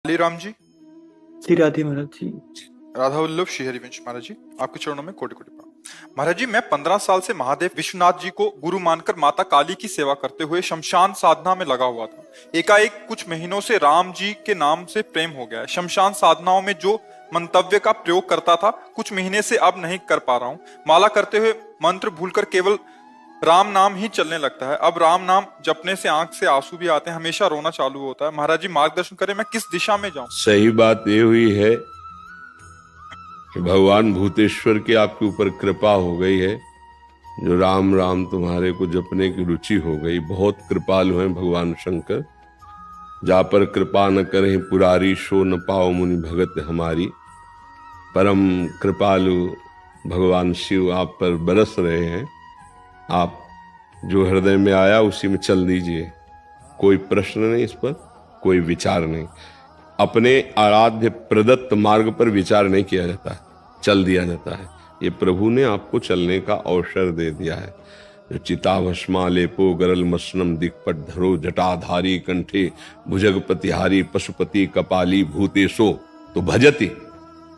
श्री राम जी। श्री राधे महाराज जी। राधा वल्लभ श्री हरिवंश महाराज जी, आपके चरणों में कोटि कोटि प्रणाम। महाराज जी, मैं 15 साल से महादेव विश्वनाथ जी को गुरु मानकर माता काली की सेवा करते हुए शमशान साधना में लगा हुआ था। एकाएक कुछ महीनों से राम जी के नाम से प्रेम हो गया है। शमशान साधनाओं में जो मंतव्य का प्रयोग करता था, कुछ महीने से अब नहीं कर पा रहा हूँ। माला करते हुए मंत्र भूलकर केवल राम नाम ही चलने लगता है। अब राम नाम जपने से आंख से आंसू भी आते हैं, हमेशा रोना चालू होता है। महाराज जी, मार्गदर्शन करें, मैं किस दिशा में जाऊं? सही बात ये हुई है कि भगवान भूतेश्वर की आपके ऊपर कृपा हो गई है, जो राम राम तुम्हारे को जपने की रुचि हो गई। बहुत कृपालु हैं भगवान शंकर। जा पर कृपा न करें पुरारी, सो न पाओ मुनि भगत हमारी। परम कृपालु भगवान शिव आप पर बरस रहे हैं। आप जो हृदय में आया उसी में चल दीजिए। कोई प्रश्न नहीं, इस पर कोई विचार नहीं। अपने आराध्य प्रदत्त मार्ग पर विचार नहीं किया जाता है, चल दिया जाता है। ये प्रभु ने आपको चलने का अवसर दे दिया है। जो चिता भस्मा लेपो गरल मसनम दिक्पट धरो, जटाधारी कंठे भुजगपतिहारी, पशुपति कपाली भूतेशो तो भजति।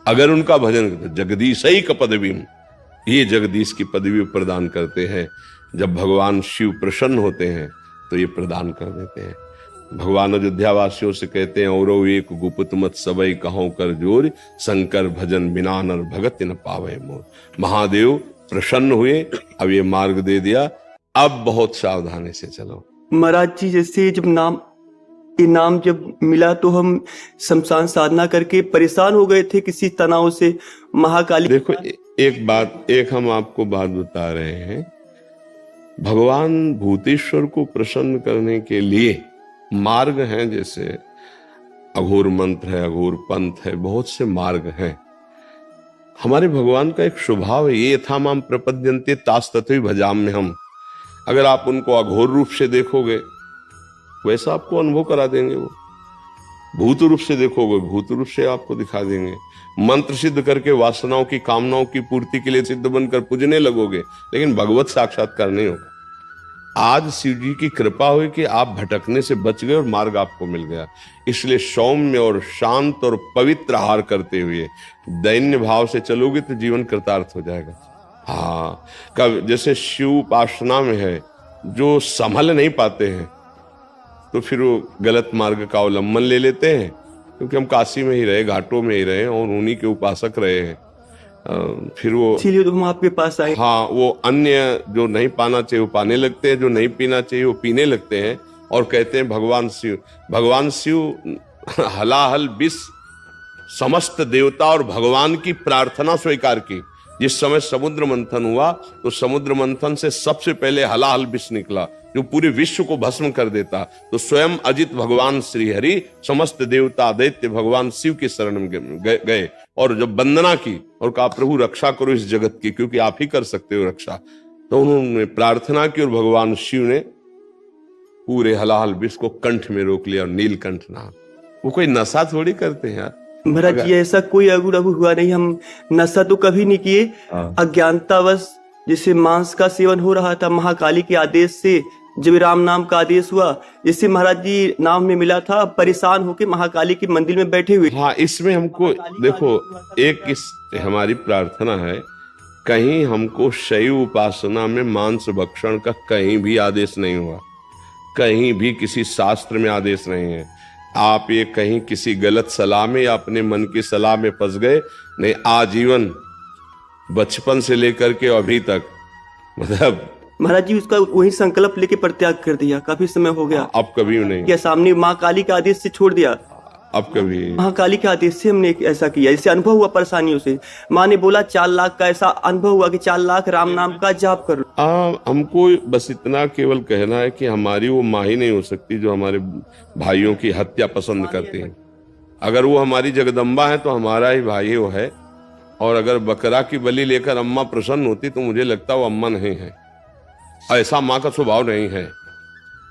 अगर उनका भजन करते, जगदीश ही का पदवी, ये जगदीश की पदवी प्रदान करते हैं। जब भगवान शिव प्रसन्न होते हैं तो ये प्रदान कर देते हैं। भगवान अयोध्यावासियों से कहते हैं, औरो एक गुप्त मत सबई कहो कर जोर, शंकर भजन बिना नर भगत न पावे मोर। महादेव प्रसन्न हुए, अब ये मार्ग दे दिया, अब बहुत सावधानी से चलो। महाराज जी, जैसे जब ये नाम जब मिला तो हम शमशान साधना करके परेशान हो गए थे किसी तनाव से। महाकाली देखो, एक हम आपको बात बता रहे हैं। भगवान भूतेश्वर को प्रसन्न करने के लिए मार्ग हैं, जैसे अघोर मंत्र है, अघोर पंथ है, बहुत से मार्ग हैं। हमारे भगवान का एक स्वभाव है, ये था माम प्रपद्यन्ते तास तत्वे भजाम्य हम। अगर आप उनको अघोर रूप से देखोगे वैसा आपको अनुभव करा देंगे। वो भूत रूप से देखोगे, भूत रूप से आपको दिखा देंगे। मंत्र सिद्ध करके वासनाओं की कामनाओं की पूर्ति के लिए सिद्ध बनकर पूजने लगोगे, लेकिन भगवत साक्षात्कार नहीं होगा। आज शिव जी की कृपा हुई कि आप भटकने से बच गए और मार्ग आपको मिल गया। इसलिए सौम्य और शांत और पवित्र आहार करते हुए दैन्य भाव से चलोगे तो जीवन कृतार्थ हो जाएगा। हाँ, कब जैसे शिव उपासना में है, जो संभल नहीं पाते हैं तो फिर वो गलत मार्ग का अवलंबन ले लेते हैं, क्योंकि हम काशी में ही रहे, घाटों में ही रहे और उन्हीं के उपासक रहे हैं। फिर वो इसीलिए तो हम आपके पास आए। हाँ, वो अन्य जो नहीं पाना चाहिए वो पाने लगते हैं, जो नहीं पीना चाहिए वो पीने लगते हैं और कहते हैं भगवान शिव हलाहल विष समस्त देवता और भगवान की प्रार्थना स्वीकार की। जिस समय समुद्र मंथन हुआ तो समुद्र मंथन से सबसे पहले हलाहल विष निकला, जो पूरे विश्व को भस्म कर देता। तो स्वयं अजित भगवान श्री हरि समस्त देवता दैत्य भगवान शिव के शरण में गए और जब वंदना की और कहा, प्रभु रक्षा करो इस जगत की, क्योंकि आप ही कर सकते हो रक्षा। तो उन्होंने प्रार्थना की और भगवान शिव ने पूरे हलाहल विष को कंठ में रोक लिया और नीलकंठ नाम। वो कोई नशा थोड़ी करते हैं यार। महाराज जी, ऐसा कोई अगुड़ हुआ नहीं। हम नशा तो कभी नहीं किए। अज्ञानतावश जैसे मांस का सेवन हो रहा था, महाकाली के आदेश से जब राम नाम का आदेश हुआ, जिससे महाराज जी नाम में मिला था, परेशान होकर महाकाली के मंदिर में बैठे हुए। हाँ, इसमें हमको देखो, एक इस हमारी प्रार्थना है, कहीं हमको शैव उपासना में मांस भक्षण का कहीं भी आदेश नहीं हुआ, कहीं भी किसी शास्त्र में आदेश नहीं है। आप ये कहीं किसी गलत सलाह में या अपने मन की सलाह में फंस गए नहीं। आजीवन बचपन से लेकर के अभी तक, मतलब महाराज जी उसका वही संकल्प लेके परित्याग कर दिया। काफी समय हो गया। अब कभी नहीं क्या सामने माँ काली के आदेश से छोड़ दिया? अब कभी महाकाली के आदेश से हमने ऐसा किया। इससे अनुभव हुआ परेशानियों से। माँ ने बोला 4 लाख का ऐसा अनुभव हुआ कि 4 लाख राम नाम का जाप कर लो। हमको बस इतना केवल कहना है कि हमारी वो माँ ही नहीं हो सकती जो हमारे भाइयों की हत्या पसंद करती है। अगर वो हमारी जगदम्बा है तो हमारा ही भाई वो है। और अगर बकरा की बलि लेकर अम्मा प्रसन्न होती तो मुझे लगता वो अम्मा नहीं है। ऐसा माँ का स्वभाव नहीं है।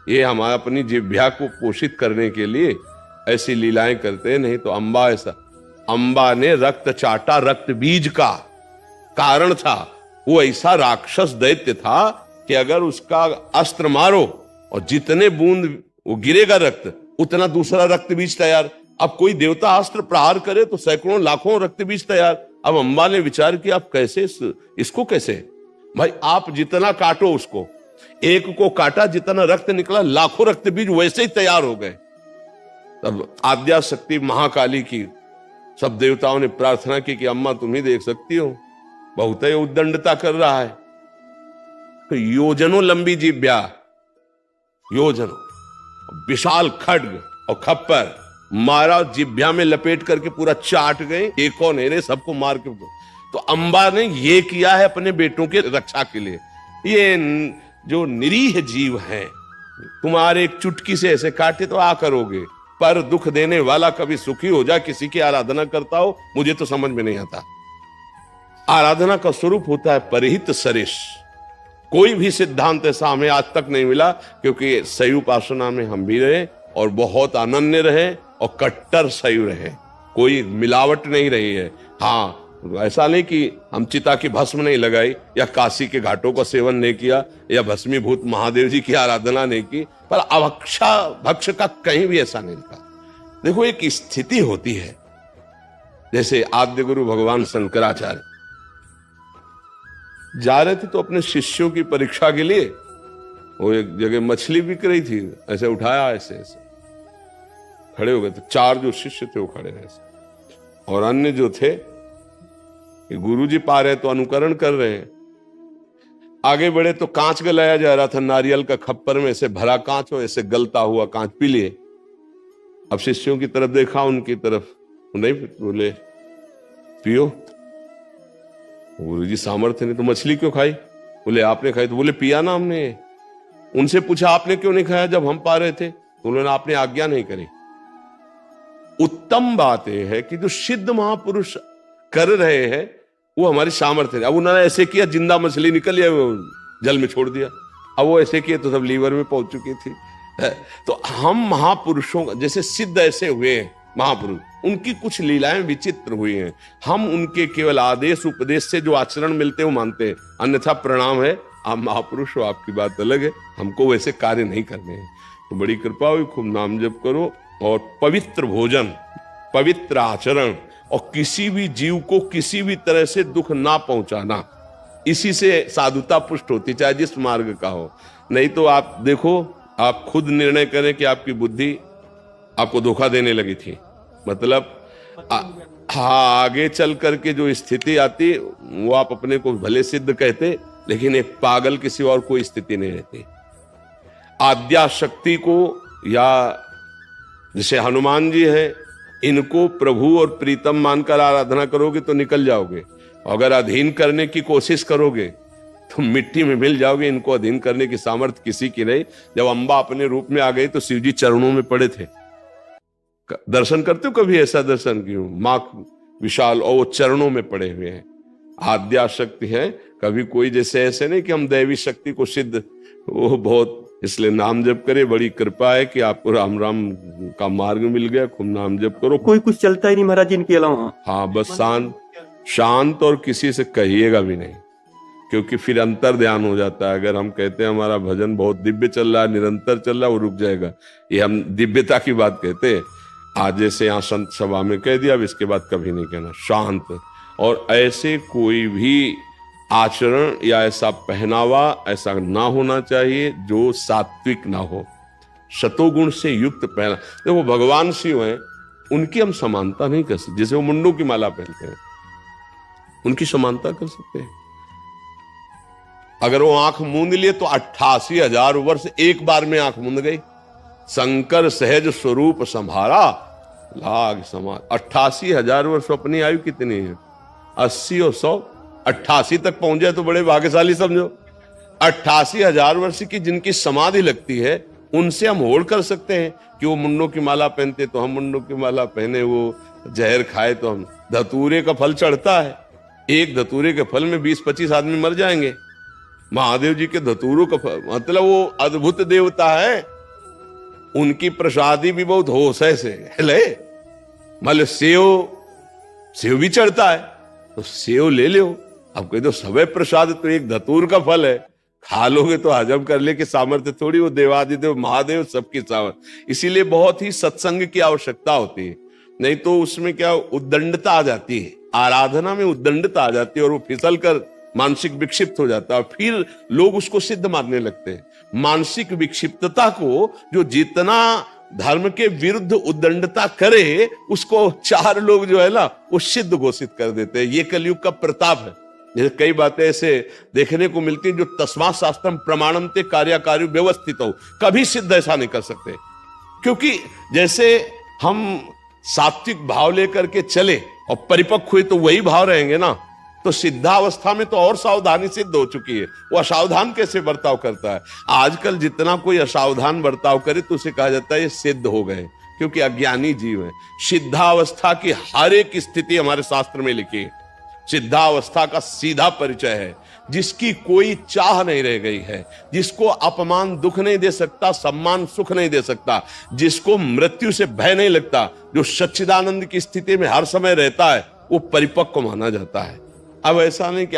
ये हमारा अपनी जिह्वा को पोषित करने के लिए ऐसी लीलाएं करते हैं। नहीं तो अम्बा ऐसा, अम्बा ने रक्त चाटा, रक्त बीज का कारण था। वो ऐसा राक्षस दैत्य था कि अगर उसका अस्त्र मारो और जितने बूंद वो गिरेगा रक्त, उतना दूसरा रक्त बीज तैयार। अब कोई देवता अस्त्र प्रहार करे तो सैकड़ों लाखों रक्त बीज तैयार। अब अम्बा ने विचार किया आप कैसे इसको कैसे, भाई आप जितना काटो उसको, एक को काटा जितना रक्त निकला लाखों रक्त बीज वैसे ही तैयार हो गए। तब आद्या शक्ति महाकाली की सब देवताओं ने प्रार्थना की कि अम्मा तुम ही देख सकती हो, बहुत ही उद्दंडता कर रहा है। तो योजनों लंबी जिब्या, योजनों विशाल खड्ग और खप्पर मारा, जिब्या में लपेट करके पूरा चाट गए, एक और नेरे सबको मार के। तो अम्बा ने ये किया है अपने बेटों के रक्षा के लिए। ये जो निरीह जीव हैं, तुम्हारे एक चुटकी से ऐसे काटे तो आ करोगे, पर दुख देने वाला कभी सुखी हो जाए, किसी की आराधना करता हो, मुझे तो समझ में नहीं आता। आराधना का स्वरूप होता है परिहित सरिष। कोई भी सिद्धांत ऐसा हमें आज तक नहीं मिला, क्योंकि शैव उपासना में हम भी रहे और बहुत अनन्य रहे और कट्टर शैव रहे, कोई मिलावट नहीं रही है। हाँ, ऐसा नहीं कि हम चिता की भस्म नहीं लगाई या काशी के घाटों का सेवन नहीं किया या भस्मीभूत महादेव जी की आराधना नहीं की, पर अभक्षा भक्ष का कहीं भी ऐसा नहीं लिखा। देखो एक स्थिति होती है, जैसे आद्य गुरु भगवान शंकराचार्य जा रहे थे तो अपने शिष्यों की परीक्षा के लिए वो एक जगह मछली बिक रही थी, ऐसे उठाया, ऐसे ऐसे खड़े हो गए। तो 4 जो शिष्य थे वो खड़े रहे और अन्य जो थे गुरुजी पा रहे तो अनुकरण कर रहे हैं। आगे बढ़े तो कांच गलाया जा रहा था, नारियल का खप्पर में ऐसे भरा कांच हो, ऐसे गलता हुआ कांच पी लिए। अब शिष्यों की तरफ देखा, उनकी तरफ नहीं, बोले पियो। गुरुजी सामर्थ्य नहीं तो मछली क्यों खाई? बोले आपने खाई। तो बोले पिया ना हमने। उनसे पूछा आपने क्यों नहीं खाया जब हम पा रहे थे? तो उन्होंने आपने आज्ञा नहीं करी। उत्तम बात यह है कि जो सिद्ध महापुरुष कर रहे हैं वो हमारी सामर्थ्य है। अब उन्होंने ऐसे किया, जिंदा मछली निकल वो जल में छोड़ दिया। अब वो ऐसे किए तो सब लीवर में पहुंच चुकी थी। तो हम महापुरुषों का, जैसे सिद्ध ऐसे हुए हैं महापुरुष, उनकी कुछ लीलाएं विचित्र हुई हैं। हम उनके केवल आदेश उपदेश से जो आचरण मिलते वो मानते हैं, अन्यथा प्रणाम है, आप महापुरुष हो, आपकी बात अलग है, हमको वैसे कार्य नहीं करने हैं। तो बड़ी कृपा हुई, खूब नाम जप करो और पवित्र भोजन, पवित्र आचरण और किसी भी जीव को किसी भी तरह से दुख ना पहुंचाना, इसी से साधुता पुष्ट होती, चाहे जिस मार्ग का हो। नहीं तो आप देखो, आप खुद निर्णय करें कि आपकी बुद्धि आपको धोखा देने लगी थी, मतलब हाँ, आगे चल करके जो स्थिति आती वो आप अपने को भले सिद्ध कहते, लेकिन एक पागल की सिवा और कोई स्थिति नहीं रहती। आद्या शक्ति को, या जैसे हनुमान जी है, इनको प्रभु और प्रीतम मानकर आराधना करोगे तो निकल जाओगे, अगर अधीन करने की कोशिश करोगे तो मिट्टी में मिल जाओगे। इनको अधीन करने की सामर्थ्य किसी की नहीं। जब अम्बा अपने रूप में आ गई तो शिव जी चरणों में पड़े थे। दर्शन करते हो कभी? ऐसा दर्शन क्यों? मां विशाल और वो चरणों में पड़े हुए हैं। आद्या शक्ति है, कभी कोई जैसे ऐसे नहीं कि हम दैवी शक्ति को सिद्ध, वो बहुत, इसलिए नाम जप करे। बड़ी कृपा है कि आपको राम राम का मार्ग मिल गया, खूब नाम जप करो। कोई कुछ चलता ही नहीं महाराज इनके अलावा। हाँ, बस शांत और किसी से कहिएगा भी नहीं, क्योंकि फिर अंतर ध्यान हो जाता है। अगर हम कहते हैं हमारा भजन बहुत दिव्य चल रहा है, निरंतर चल रहा है, वो रुक जाएगा। ये हम दिव्यता की बात कहते हैं। आज जैसे यहाँ संत सभा में कह दिया, अब इसके बाद कभी नहीं कहना, शांत। और ऐसे कोई भी आचरण या ऐसा पहनावा ऐसा ना होना चाहिए जो सात्विक ना हो, शतोगुण से युक्त पहना। देखो भगवान शिव हैं, उनकी हम समानता नहीं कर सकते। जैसे वो मुंडों की माला पहनते हैं, उनकी समानता कर सकते हैं। अगर वो आंख मूंद लिए तो 88,000 वर्ष एक बार में आंख मूंद गई। शंकर सहज स्वरूप संभारा लाग समाज। 88,000 वर्ष। अपनी आयु कितनी है? 80 और 100, 88 तक पहुंच जाए तो बड़े भाग्यशाली समझो। 88,000 वर्ष की जिनकी समाधि लगती है, उनसे हम होड़ कर सकते हैं कि वो मुंडों की माला पहनते तो हम मुंडों की माला पहने, वो जहर खाए तो हम। धतूरे का फल चढ़ता है, एक धतूरे के फल में 20-25 आदमी मर जाएंगे। महादेव जी के धतूरों का फल, मतलब वो अद्भुत देवता है, उनकी प्रसादी भी बहुत होश है से ले। मतलब सेव भी चढ़ता है तो सेव ले लो। अब कह दो सबे प्रसाद तो एक धतूर का फल है, खा लोगे तो हजम कर ले के सामर्थ्य थोड़ी, वो देवादिदेव महादेव सबकी सामर्थ्य। इसीलिए बहुत ही सत्संग की आवश्यकता होती है। नहीं तो उसमें क्या उद्दंडता आ जाती है, आराधना में उद्दंडता आ जाती है और वो फिसल कर मानसिक विक्षिप्त हो जाता है, फिर लोग उसको सिद्ध मानने लगते हैं। मानसिक विक्षिप्तता को जो जितना धर्म के विरुद्ध उद्दंडता करे, उसको चार लोग जो है ना वो सिद्ध घोषित कर देते हैं। ये कलयुग का प्रताप है। जैसे कई बातें ऐसे देखने को मिलती हैं जो तस्मात् शास्त्रम प्रमाणम ते कार्यकारी व्यवस्थित हो, कभी सिद्ध ऐसा नहीं कर सकते। क्योंकि जैसे हम सात्विक भाव लेकर के चले और परिपक्व हुए तो वही भाव रहेंगे ना। तो सिद्धावस्था में तो और सावधानी सिद्ध हो चुकी है, वो असावधान कैसे बर्ताव करता है। आजकल जितना कोई असावधान बर्ताव करे तो उसे कहा जाता है ये सिद्ध हो गए, क्योंकि अज्ञानी जीव है। सिद्धावस्था की हर एक स्थिति हमारे शास्त्र में लिखी है। सिद्धावस्था का सीधा परिचय है जिसकी कोई चाह नहीं रह गई है, जिसको अपमान दुख नहीं दे सकता, सम्मान सुख नहीं दे सकता, जिसको मृत्यु से भय नहीं लगता, जो सच्चिदानंद की स्थिति में हर समय रहता है, वो परिपक्व माना जाता है। अब ऐसा नहीं कि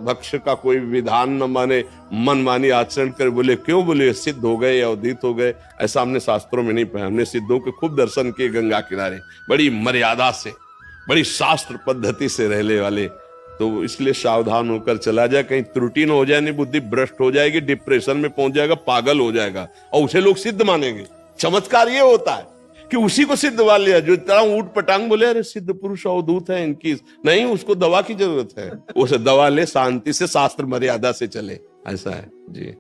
भक्ष का कोई विधान न माने, मनमानी आचरण कर बोले क्यों बोले सिद्ध हो गए या उदित हो गए, ऐसा हमने शास्त्रों में नहीं पाया। हमने सिद्धों के खूब दर्शन किए गंगा किनारे, बड़ी मर्यादा से, बड़ी शास्त्र पद्धति से रहने वाले। तो इसलिए सावधान होकर चला जाए, कहीं त्रुटि न हो जाए, नहीं बुद्धि भ्रष्ट हो जाएगी, डिप्रेशन में पहुंच जाएगा, पागल हो जाएगा और उसे लोग सिद्ध मानेंगे। चमत्कार ये होता है कि उसी को सिद्ध मान लिया जो इतना ऊट पटांग बोले अरे सिद्ध पुरुष अवधूत है इनकी, नहीं, उसको दवा की जरूरत है। उसे दवा ले, शांति से, शास्त्र मर्यादा से चले, ऐसा है जी।